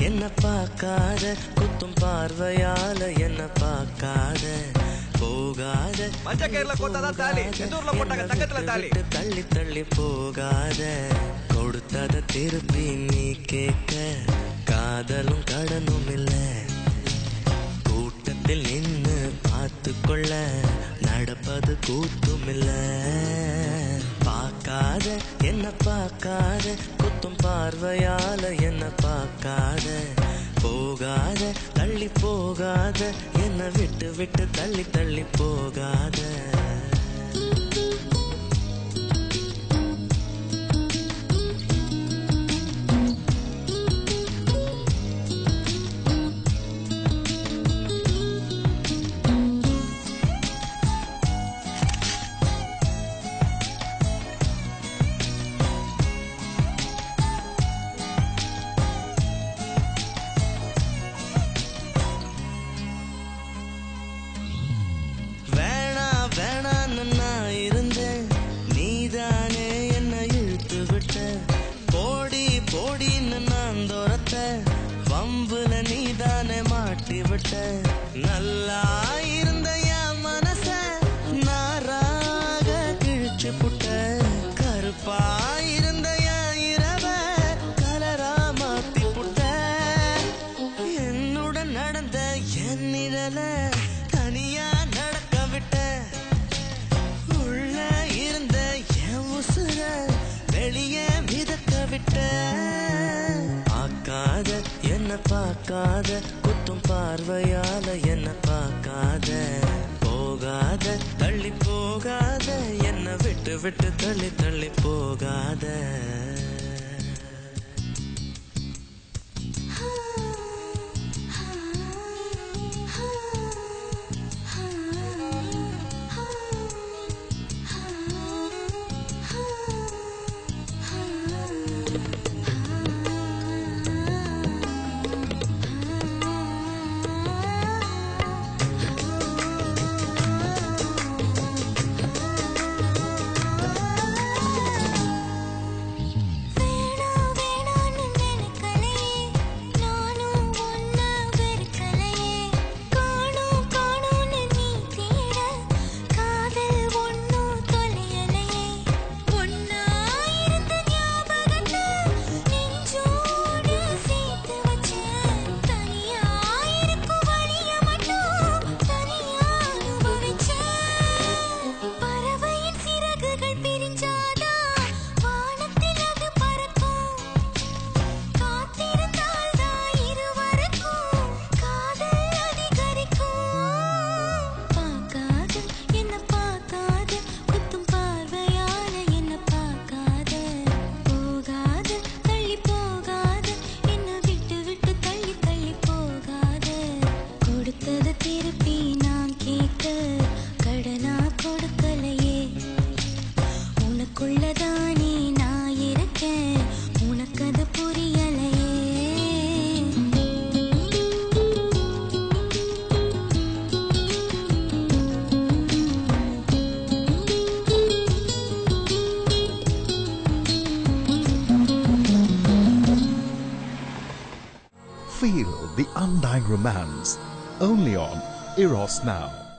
என்ன பார்க்காத குத்தும் பார்வையால என்ன பார்க்காத போகாத மஞ்சக்கேர்ல கொத்தாதான் தாலி எந்தூர்ல போட்டாங்க தங்கத்துல தாலி தள்ளி தள்ளி போகாத கொடுத்தத திருப்பி நீ கேட்க காதலும் கடனும் இல்ல கூட்டத்தில் நின்னு பார்த்து கொள்ள நடப்பது கூத்தும் இல்ல பார்க்காத என்ன பார்க்காத குத்தும் பார்வையால என்ன பார்க்காத போகாத தள்ளி போகாத என்ன விட்டு விட்டு தள்ளி தள்ளி போகாத வம்புல நீதானே மாட்டி விட்ட நல்லா இருந்த என் மனச நாராக கிழிச்சு புட்ட கருப்பா இருந்த என் இரவ கலரா மாத்தி புட்ட என்னுடன் நடந்த என் நிழல தனியா நடக்க விட்ட உள்ள இருந்த என் உசுர வெளியே மிதக்க விட்ட பார்க்காத என்ன பார்க்காத குத்தும் பார்வையால என்ன பார்க்காத போகாத தள்ளி போகாத என்ன விட்டு விட்டு தள்ளி தள்ளி போகாத Feel the undying romance only on Eros Now.